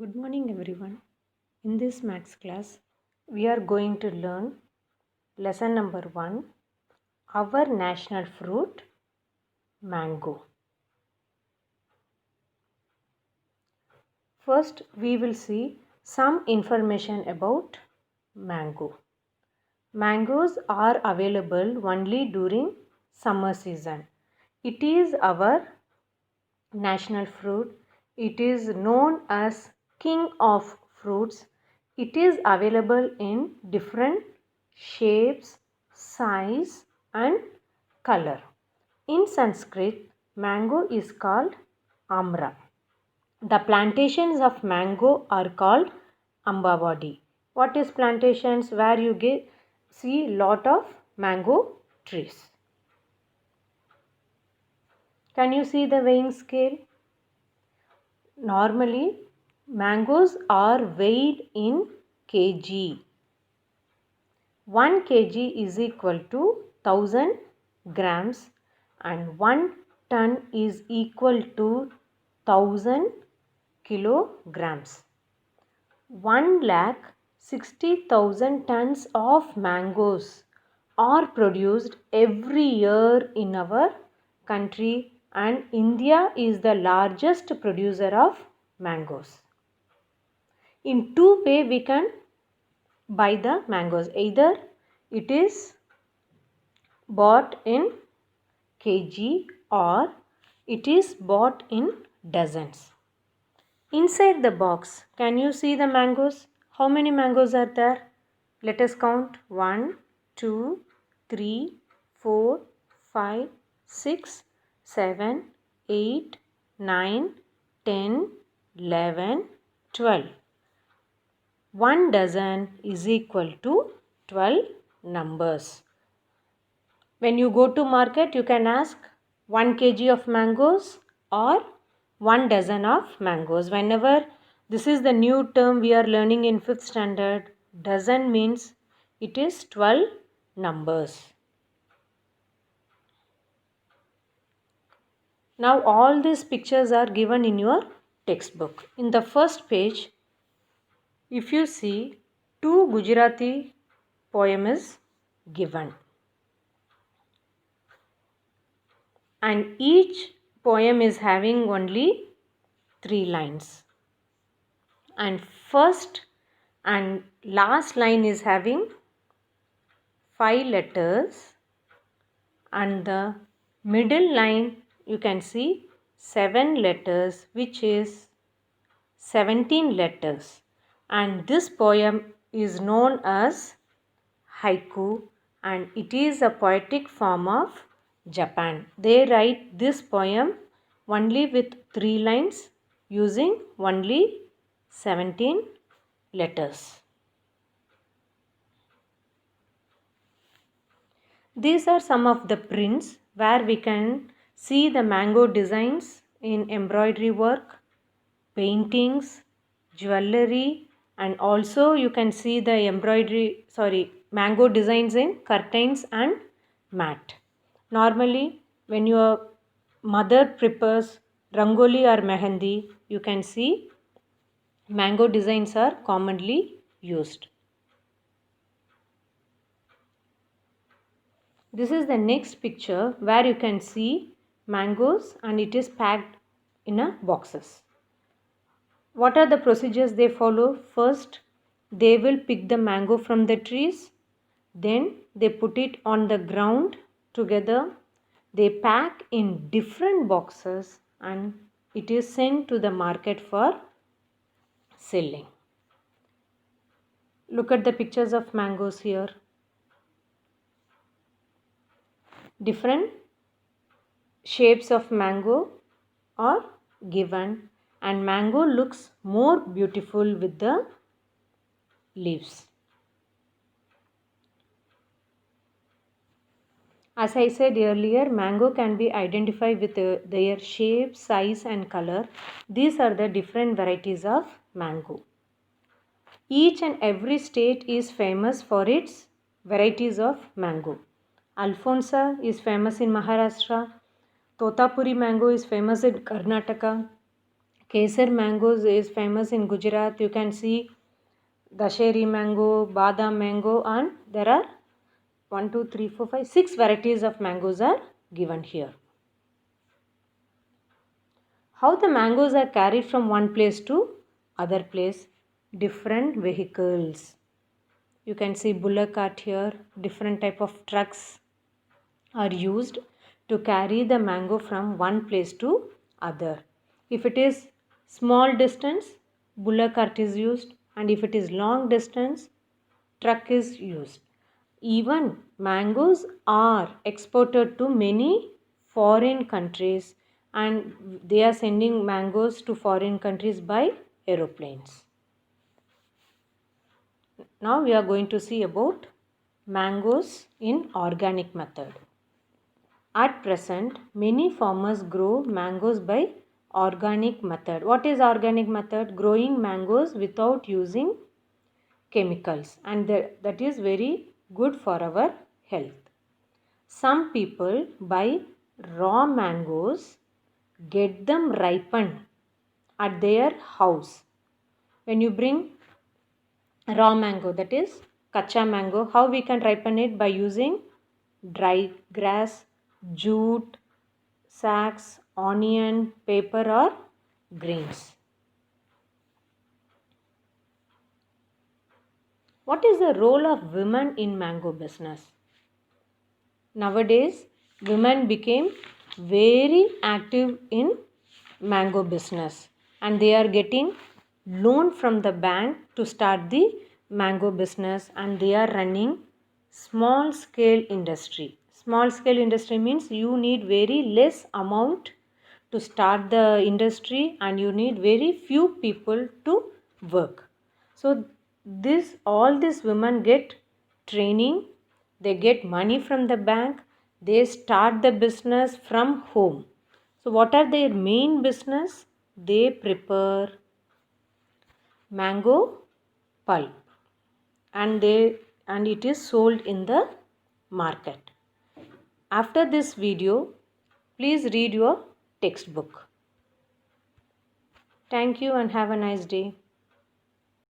Good morning, everyone. In this maths class, we are going to learn lesson number 1, our national fruit, mango. First, we will see some information about mango. Mangoes are available only during summer season. It is our national fruit. It is known as king of fruits. It is available in different shapes, size and color. In Sanskrit, mango is called amra. The plantations of mango are called ambavadi. What is plantations? Where you see lot of mango trees. Can you see the weighing scale? Normally, mangoes are weighed in kg. 1 kg is equal to 1000 grams and 1 ton is equal to 1000 kilograms. 1,60,000 tons of mangoes are produced every year in our country, and India is the largest producer of mangoes. In two ways we can buy the mangoes. Either it is bought in kg or it is bought in dozens. Inside the box, can you see the mangoes? How many mangoes are there? Let us count. 1, 2, 3, 4, 5, 6, 7, 8, 9, 10, 11, 12. 1 dozen is equal to 12 numbers. When you go to market, you can ask 1 kg of mangoes or 1 dozen of mangoes. Whenever this is the new term we are learning in 5th standard, dozen means it is 12 numbers. Now all these pictures are given in your textbook. In the first page, if you see, 2 Gujarati poem is given. And each poem is having only 3 lines. And first and last line is having 5 letters, and the middle line you can see 7 letters, which is 17 letters. And this poem is known as haiku, and it is a poetic form of Japan. They write this poem only with 3 lines using only 17 letters. These are some of the prints where we can see the mango designs in embroidery work, paintings, jewelry, and also you can see the mango designs in curtains and mat. Normally, when your mother prepares rangoli or mehendi, you can see mango designs are commonly used. This is the next picture where you can see mangoes and it is packed in a boxes. What are the procedures they follow? First, they will pick the mango from the trees. Then they put it on the ground together. They pack in different boxes and it is sent to the market for selling. Look at the pictures of mangoes here. Different shapes of mango are given, and mango looks more beautiful with the leaves. As I said earlier, mango can be identified with their shape, size and color. These are the different varieties of mango. Each and every state is famous for its varieties of mango. Alfonsa is famous in Maharashtra. Totapuri mango is famous in Karnataka. Kesar mangoes is famous in Gujarat. You can see Dasheri mango, Badam mango, and there are 1, 2, 3, 4, 5, 6 varieties of mangoes are given here. How the mangoes are carried from one place to other place? Different vehicles. You can see bullock cart here. Different type of trucks are used to carry the mango from one place to other. If it is small distance, bullock cart is used, and if it is long distance, truck is used. Even mangoes are exported to many foreign countries, and they are sending mangoes to foreign countries by aeroplanes. Now we are going to see about mangoes in organic method. At present, many farmers grow mangoes by organic method. What is organic method? Growing mangoes without using chemicals, and that is very good for our health. Some people buy raw mangoes, get them ripened at their house. When you bring raw mango, that is kacha mango, how we can ripen it? By using dry grass, jute, sacks, onion, paper, or grains. What is the role of women in mango business? Nowadays, women became very active in mango business, and they are getting loan from the bank to start the mango business, and they are running small scale industry. Small scale industry means you need very less amount to start the industry, and you need very few people to work. So all these women get training, they get money from the bank, they start the business from home. So what are their main business? They prepare mango pulp, and it is sold in the market. After this video, please read your textbook. Thank you and have a nice day.